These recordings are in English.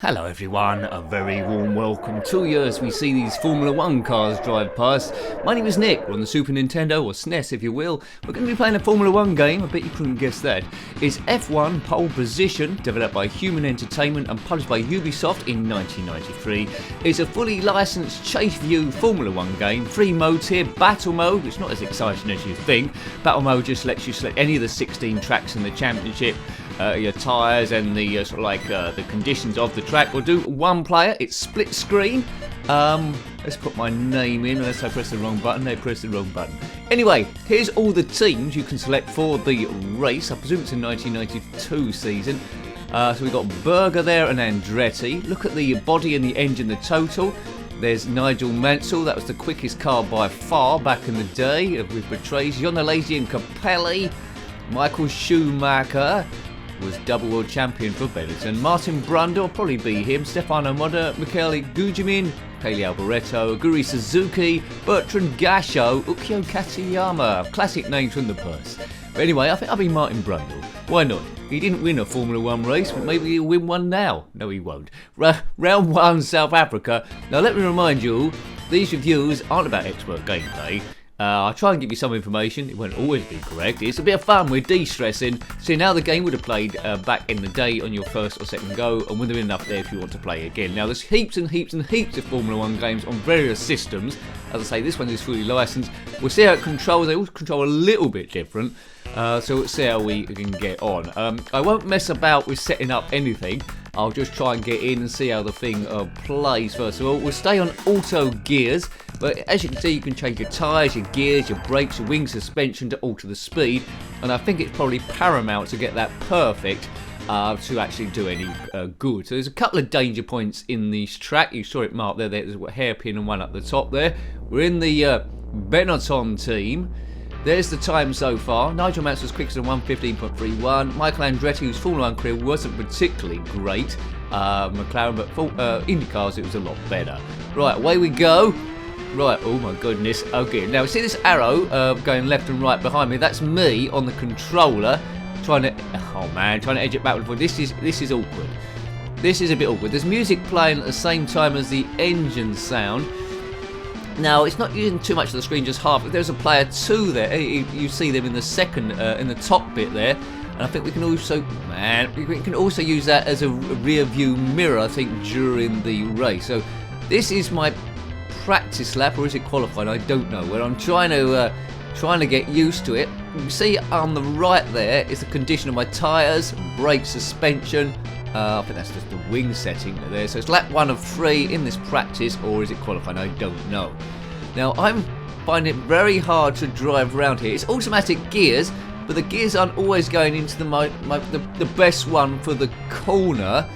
Hello everyone, a very warm welcome to you as we see these Formula 1 cars drive past. My name is Nick, we're on the Super Nintendo, or SNES if you will. We're going to be playing a Formula 1 game, I bet you couldn't guess that. It's F1 Pole Position, developed by Human Entertainment and published by Ubi Soft in 1993. It's a fully licensed chase view Formula 1 game, 3 modes here, Battle Mode, which is not as exciting as you think. Battle Mode just lets you select any of the 16 tracks in the championship. Your tyres and the the conditions of the track. We'll do one player. It's split screen. Let's put my name in unless I press the wrong button. They press the wrong button. Anyway, here's all the teams you can select for the race. I presume it's a 1992 season. So we've got Berger there and Andretti. Look at the body and the engine, the total. There's Nigel Mansell. That was the quickest car by far back in the day with Patrese. Jonalesi and Capelli. Michael Schumacher was double world champion for Benetton. Martin Brundle will probably be him. Stefano Modda, Michele Guglielmin, Peli Alboreto, Guri Suzuki, Bertrand Gasho, Ukyo Katayama. Classic names from the past. But anyway, I think I'll be Martin Brundle. Why not? He didn't win a Formula 1 race, but maybe he'll win one now. No, he won't. Round 1, South Africa. Now, let me remind you, these reviews aren't about expert gameplay. I'll try and give you some information. It won't always be correct. It's a bit of fun. We're de-stressing. See, now the game would have played back in the day on your first or second go, and would have been enough there if you want to play again. Now, there's heaps and heaps and heaps of Formula 1 games on various systems. As I say, this one is fully licensed. We'll see how it controls. They all control a little bit different. So we'll see how we can get on. I won't mess about with setting up anything. I'll just try and get in and see how the thing plays first of all. We'll stay on auto gears, but as you can see, you can change your tyres, your gears, your brakes, your wing suspension to alter the speed. And I think it's probably paramount to get that perfect to actually do any good. So there's a couple of danger points in this track. You saw it marked there. There's a hairpin and one up the top there. We're in the Benetton team. There's the time so far. Nigel Mansell's quickest on 1:15.31. Michael Andretti, whose Formula 1 career wasn't particularly great. McLaren, but for IndyCars it was a lot better. Right, away we go. Right, oh my goodness. Okay, now see this arrow going left and right behind me? That's me on the controller trying to edge it back and forth. This is awkward. This is a bit awkward. There's music playing at the same time as the engine sound. Now, it's not using too much of the screen, just half. There's a player 2 there. You see them in the second, in the top bit there. And I think we can also use that as a rear view mirror, I think, during the race. So this is my practice lap, or is it qualified? I don't know. Where I'm trying to get used to it. You can see on the right there is the condition of my tyres, brake, suspension. I think that's just the wing setting there. So it's lap 1 of 3 in this practice, or is it qualified? I don't know. Now, I'm finding it very hard to drive around here. It's automatic gears, but the gears aren't always going into the best one for the corner.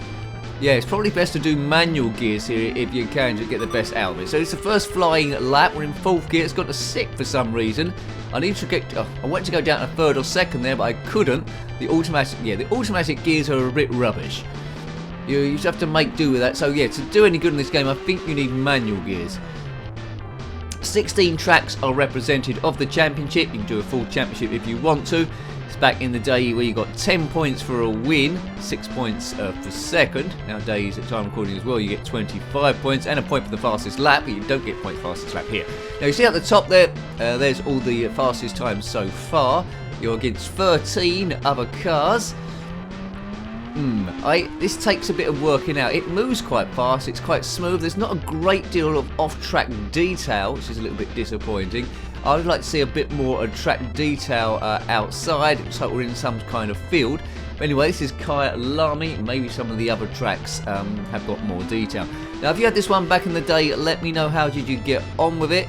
Yeah, it's probably best to do manual gears here if you can to get the best out of it. So it's the first flying lap. We're in 4th gear. It's got to 6th for some reason. I need to get. I went to go down to 3rd or 2nd there, but I couldn't. The automatic gears are a bit rubbish. You just have to make do with that. So yeah, to do any good in this game, I think you need manual gears. 16 tracks are represented of the championship. You can do a full championship if you want to. It's back in the day where you got 10 points for a win, 6 points for second. Nowadays, at time recording as well, you get 25 points and a point for the fastest lap, but you don't get points for the fastest lap here. Now you see at the top there, there's all the fastest times so far. You're against 13 other cars. This takes a bit of working out. It moves quite fast, it's quite smooth. There's not a great deal of off-track detail, which is a little bit disappointing. I would like to see a bit more track detail outside. It looks like we're in some kind of field. But anyway, this is Kaya Lamy. Maybe some of the other tracks have got more detail. Now, if you had this one back in the day, let me know how did you get on with it.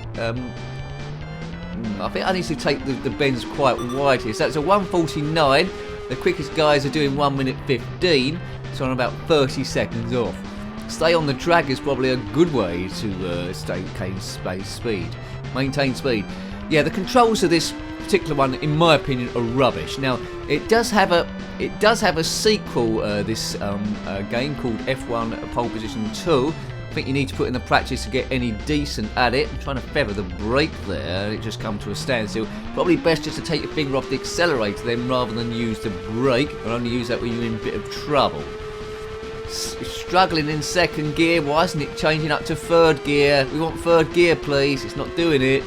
I think I need to take the bends quite wide here. So it's a 1:49. The quickest guys are doing 1:15, so I'm about 30 seconds off. Stay on the track is probably a good way to maintain speed. Yeah, the controls of this particular one, in my opinion, are rubbish. Now, it does have a sequel, this game called F1 Pole Position 2. I think you need to put in the practice to get any decent at it. I'm trying to feather the brake there. It just come to a standstill. Probably best just to take your finger off the accelerator then rather than use the brake. I'll only use that when you're in a bit of trouble. struggling in second gear. Why isn't it changing up to third gear? We want third gear, please. It's not doing it.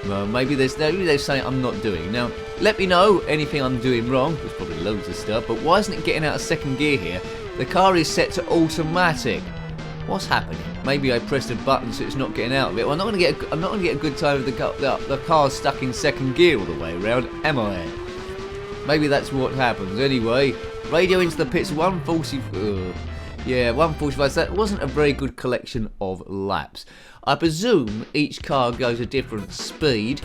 Well, maybe there's something I'm not doing. Now, let me know anything I'm doing wrong. There's probably loads of stuff, but why isn't it getting out of second gear here? The car is set to automatic. What's happening? Maybe I pressed a button so it's not getting out of it. Well, I'm not going to get a good time with the car's stuck in second gear all the way around, am I? Maybe that's what happens. Anyway, radio into the pits, 140. Yeah, 145. That wasn't a very good collection of laps. I presume each car goes a different speed.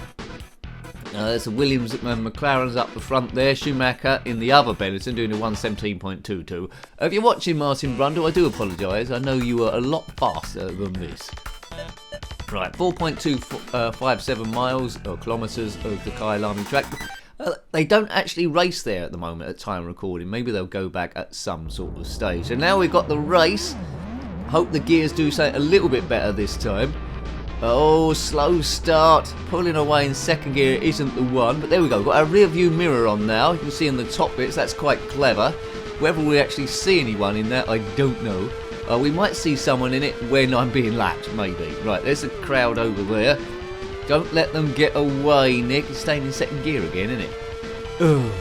There's the Williams and McLaren's up the front there. Schumacher in the other Benetton doing a 117.22. If you're watching Martin Brundle, I do apologise. I know you are a lot faster than this. Right, 4.257 miles or kilometres of the Kyalami track. They don't actually race there at the moment at time recording. Maybe they'll go back at some sort of stage. So now we've got the race. Hope the gears do something a little bit better this time. Oh, slow start. Pulling away in second gear isn't the one. But there we go. Got our rear view mirror on now. You can see in the top bits. That's quite clever. Whether we actually see anyone in that, I don't know. We might see someone in it when I'm being lapped, maybe. Right, there's a crowd over there. Don't let them get away, Nick. It's staying in second gear again, isn't it? Ugh.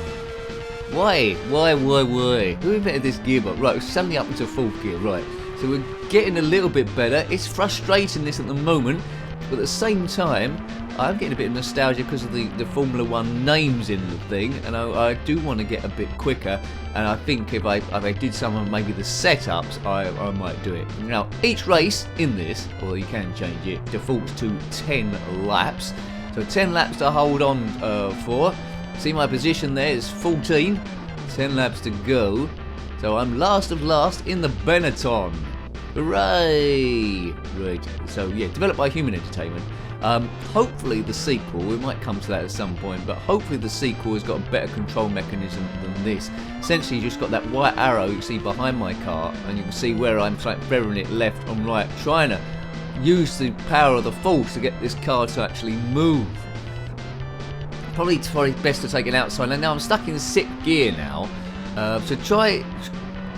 Why? Who invented this gearbox? Right, it's suddenly up into fourth gear. Right. So we're getting a little bit better. It's frustrating this at the moment, but at the same time, I'm getting a bit of nostalgia because of the Formula 1 names in the thing, and I do want to get a bit quicker, and I think if I did some of maybe the setups, I might do it. Now, each race in this, or you can change it, defaults to 10 laps. So 10 laps to hold on for. See my position there is 14, 10 laps to go. So I'm last of last in the Benetton. Hooray! Right, so yeah, developed by Human Entertainment. Hopefully the sequel, we might come to that at some point, but hopefully the sequel has got a better control mechanism than this. Essentially, you just got that white arrow you see behind my car, and you can see where I'm ferrying it left and right, trying to use the power of the force to get this car to actually move. Probably best to take it outside. And now I'm stuck in 6th gear now.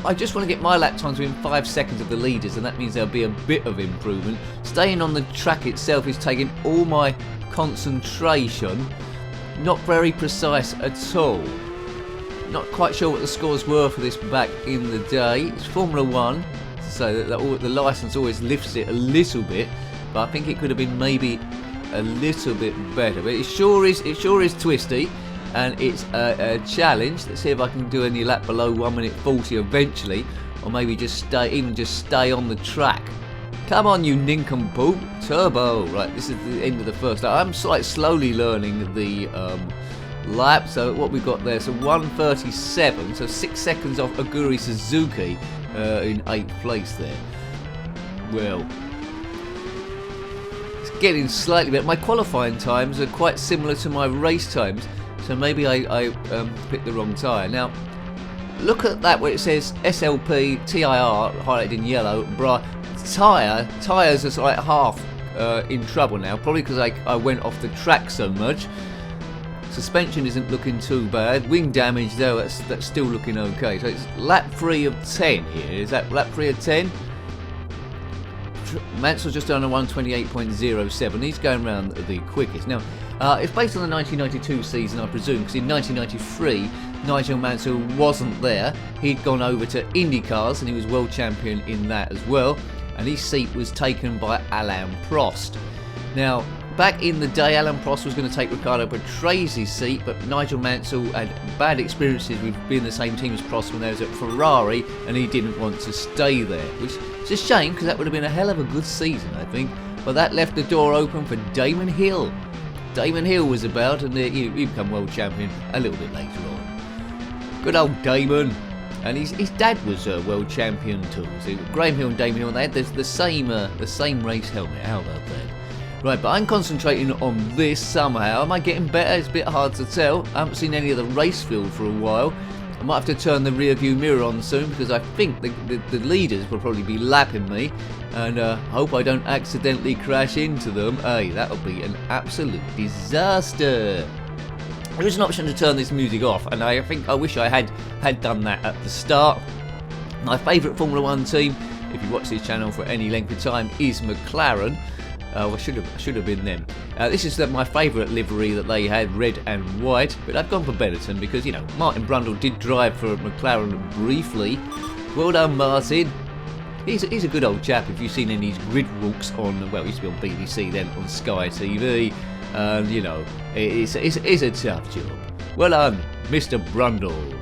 I just want to get my lap times within 5 seconds of the leaders, and that means there'll be a bit of improvement. Staying on the track itself is taking all my concentration. Not very precise at all. Not quite sure what the scores were for this back in the day. It's Formula 1, so that the licence always lifts it a little bit, but I think it could have been maybe a little bit better. But it sure is twisty. And it's a challenge. Let's see if I can do any lap below 1 minute 40 eventually, or maybe just stay on the track. Come on, you nincompoop! Turbo. Right, this is the end of the first lap. I'm slowly learning the lap. So what we've got there, so 1:37, so 6 seconds off Aguri Suzuki in 8th place there. Well, it's getting slightly better. My qualifying times are quite similar to my race times. So maybe I picked the wrong tyre. Now, look at that where it says SLP TIR highlighted in yellow. Tyres are like half in trouble now, probably because I went off the track so much. Suspension isn't looking too bad. Wing damage though, that's still looking okay. So it's lap 3 of 10 here. Is that lap 3 of 10? Mansell's just done a 128.07. He's going around the quickest. Now, it's based on the 1992 season, I presume, because in 1993, Nigel Mansell wasn't there. He'd gone over to IndyCars, and he was world champion in that as well. And his seat was taken by Alain Prost. Now, back in the day, Alain Prost was going to take Riccardo Patrese' seat, but Nigel Mansell had bad experiences with being the same team as Prost when they was at Ferrari, and he didn't want to stay there. Which is a shame, because that would have been a hell of a good season, I think. But that left the door open for Damon Hill. Damon Hill was about, and he became world champion a little bit later on. Good old Damon. And his dad was a world champion too. So Graham Hill and Damon Hill, they had the same race helmet. How about that? Right, but I'm concentrating on this somehow. Am I getting better? It's a bit hard to tell. I haven't seen any of the race field for a while. I might have to turn the rear view mirror on soon, because I think the leaders will probably be lapping me, and hope I don't accidentally crash into them. Hey, that'll be an absolute disaster. There is an option to turn this music off, and I wish I had done that at the start. My favourite Formula 1 team, if you watch this channel for any length of time, is McLaren. I should have been them. This is my favourite livery that they had, red and white, but I've gone for Benetton because, you know, Martin Brundle did drive for McLaren briefly. Well done, Martin. He's a good old chap. If you've seen any of his grid walks on, well, he used to be on BBC, then on Sky TV, and, you know, it's a tough job. Well done, Mr. Brundle.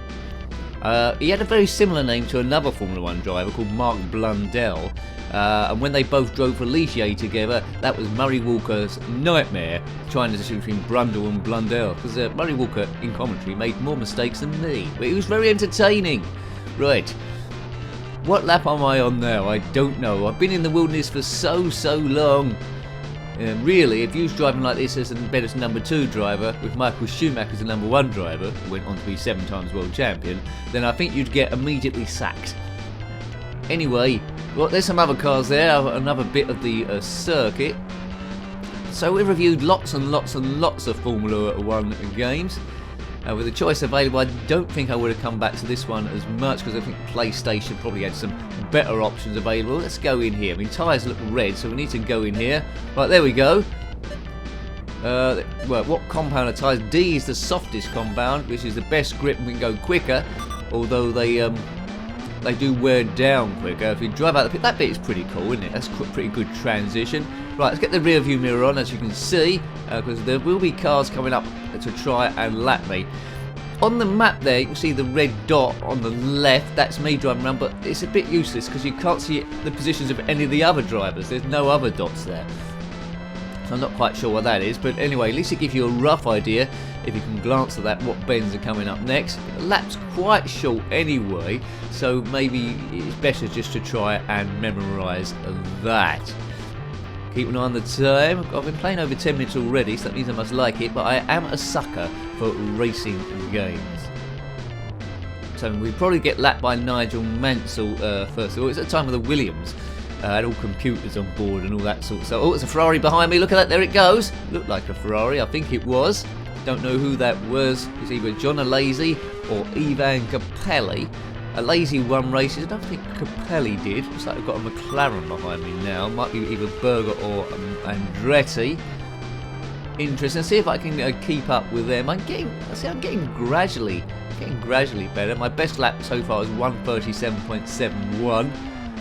He had a very similar name to another Formula 1 driver called Mark Blundell. And when they both drove for Ligier together, that was Murray Walker's nightmare, trying to decision between Brundle and Blundell, because Murray Walker, in commentary, made more mistakes than me. But he was very entertaining. Right. What lap am I on now? I don't know. I've been in the wilderness for so long. Really, if you was driving like this as a Benetton number 2 driver, with Michael Schumacher as the number 1 driver, who went on to be 7 times world champion, then I think you'd get immediately sacked. Anyway, well, there's some other cars there, another bit of the circuit. So we reviewed lots and lots of Formula 1 games. With the choice available, I don't think I would have come back to this one as much, because I think PlayStation probably had some better options available. Let's go in here. I mean, tyres look red, so we need to go in here. Right, there we go. Well, what compound are tyres? D is the softest compound, which is the best grip and we can go quicker, although they do wear down quicker. If you drive out the pit, that bit is pretty cool, isn't it? That's a pretty good transition. Right, let's get the rear view mirror on, as you can see, because there will be cars coming up to try and lap me. On the map there, you can see the red dot on the left. That's me driving around, but it's a bit useless because you can't see the positions of any of the other drivers. There's no other dots there. So I'm not quite sure what that is, but anyway, at least it gives you a rough idea, if you can glance at that, what bends are coming up next. The lap's quite short anyway, so maybe it's better just to try and memorise that. Keep an eye on the time. I've been playing over 10 minutes already, so that means I must like it, but I am a sucker for racing games. So we probably get lapped by Nigel Mansell first of all. It's at the time of the Williams. Had all computers on board and all that sort of stuff. Oh, it's a Ferrari behind me. Look at that. There it goes. Looked like a Ferrari. I think it was. Don't know who that was. It's either John Alesi or Ivan Capelli. Alesi won races. I don't think Capelli did. Looks like I've got a McLaren behind me now. Might be either Berger or Andretti. Interesting. See if I can keep up with them. I'm getting gradually better. My best lap so far is 1:37.71.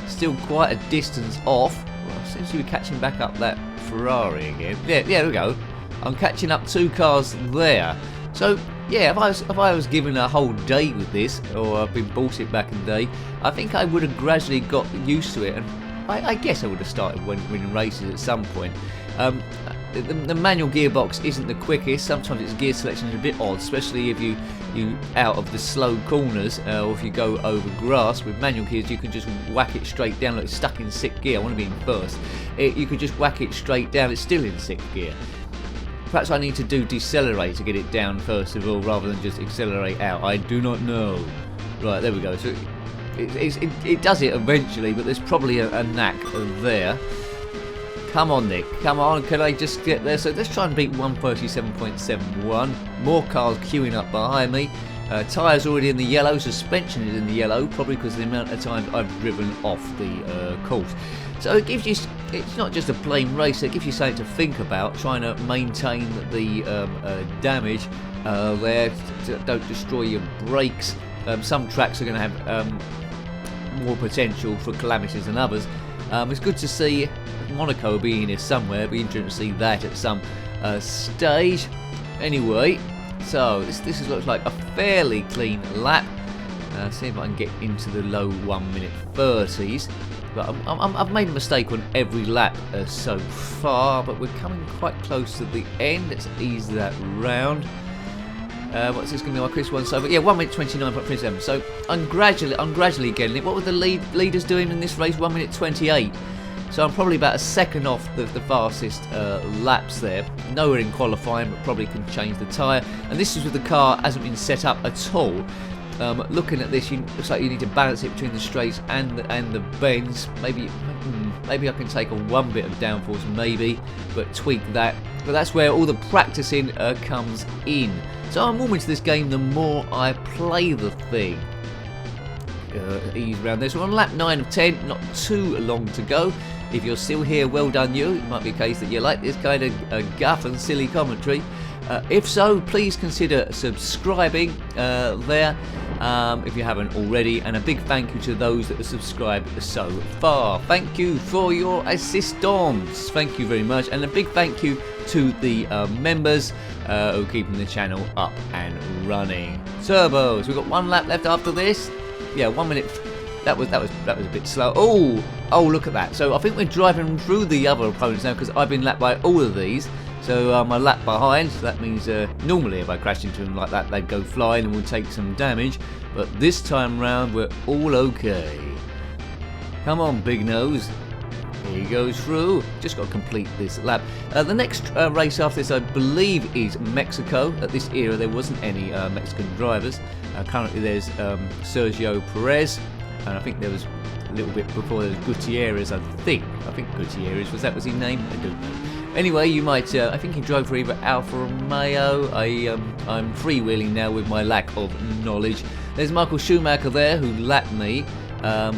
Still quite a distance off. Well, seems to be catching back up that Ferrari again. Yeah, there we go. I'm catching up 2 cars there. So yeah, if I was given a whole day with this, or I've been bought it back in the day, I think I would have gradually got used to it, and I guess I would have started winning races at some point. The manual gearbox isn't the quickest. Sometimes its gear selection is a bit odd, especially if you out of the slow corners, or if you go over grass. With manual gears, you can just whack it straight down. Look, it's stuck in 6th gear. I want to be in 1st. You could just whack it straight down. It's still in 6th gear. Perhaps I need to do decelerate to get it down first of all, rather than just accelerate out. I do not know. Right, there we go. So it does it eventually, but there's probably a knack there. Come on, Nick. Come on. Can I just get there? So let's try and beat 1:37.71. More cars queuing up behind me. Tyres already in the yellow. Suspension is in the yellow, probably because of the amount of time I've driven off the course. So it gives you, it's not just a plain race, it gives you something to think about, trying to maintain the damage there, don't destroy your brakes. Some tracks are going to have more potential for calamities than others. It's good to see Monaco being here somewhere. It'll be interesting to see that at some stage. Anyway, so this looks like a fairly clean lap. See if I can get into the low 1:30s. But I've made a mistake on every lap so far, but we're coming quite close to the end. Let's ease that round. What's this going to be my quickest one? So, but yeah, 1:29.37. So I'm gradually getting it. What were the leaders doing in this race? 1:28. So I'm probably about a second off the fastest laps there. Nowhere in qualifying, but probably can change the tyre. And this is with the car hasn't been set up at all. Looking at this, looks like you need to balance it between the straights and the bends. Maybe I can take on one bit of downforce, maybe, but tweak that. But that's where all the practicing comes in. So I'm more into this game the more I play the thing. ease around this. We're on lap 9 of 10, not too long to go. If you're still here, well done you. It might be a case that you like this kind of guff and silly commentary. If so, please consider subscribing there if you haven't already, and a big thank you to those that have subscribed so far. Thank you for your assistance. Thank you very much, and a big thank you to the members who are keeping the channel up and running. Turbos, we've got 1 lap left after this. Yeah, 1 minute. That was a bit slow. Oh, look at that. So I think we're driving through the other opponents now because I've been lapped by all of these. So I'm a lap behind. So that means normally if I crashed into them like that, they'd go flying and would take some damage. But this time round, we're all okay. Come on, Big Nose. Here he goes through. Just got to complete this lap. The next race after this, I believe, is Mexico. At this era, there wasn't any Mexican drivers. Currently, there's Sergio Perez. And I think there was a little bit before there was Gutierrez, I think Gutierrez, was his name? I don't know. Anyway, you might, I think he drove for either Alfa Romeo. I'm freewheeling now with my lack of knowledge. There's Michael Schumacher there who lapped me. I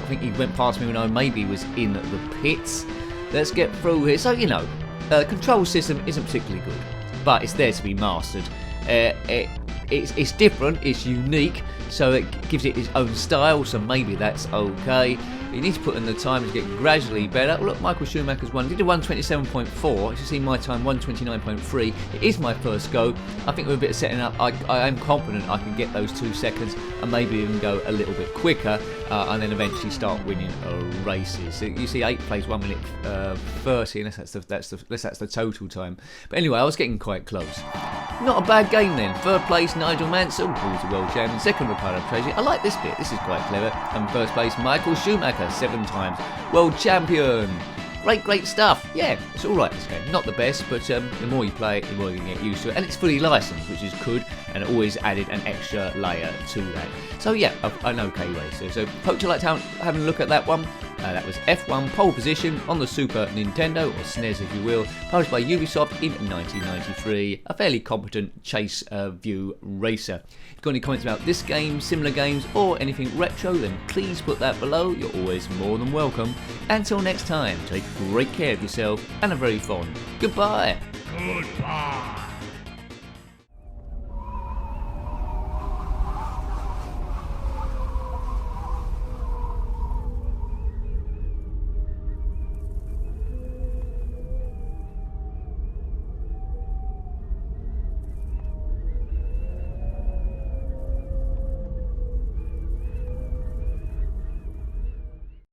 think he went past me when I maybe was in the pits. Let's get through here. So, you know, the control system isn't particularly good, but it's there to be mastered. It's different, it's unique, so it gives it its own style, so maybe that's okay. You need to put in the time to get gradually better. Oh, look, Michael Schumacher's won. He did a 1:27.4. As you see, my time 1:29.3. It is my first go. I think with a bit of setting up, I am confident I can get those 2 seconds and maybe even go a little bit quicker, and then eventually start winning races. So you see, 8th place, 1 minute 30, and that's the total time. But anyway, I was getting quite close. Not a bad game then. 3rd place, Nigel Mansell, who's the world champion. 2nd, Ricardo Patrese. I like this bit. This is quite clever. And 1st place, Michael Schumacher, 7 times world champion. Great stuff. Yeah, it's all right, this game. Not the best, but the more you play it, the more you can get used to it. And it's fully licensed, which is good, and it always added an extra layer to that. So yeah, an okay racer. So hope you liked having a look at that one. That was F1 pole position on the Super Nintendo, or SNES if you will, published by Ubi Soft in 1993. A fairly competent chase view racer. If you've got any comments about this game, similar games, or anything retro, then please put that below. You're always more than welcome. Until next time, take great care of yourself and a very fond goodbye. Goodbye.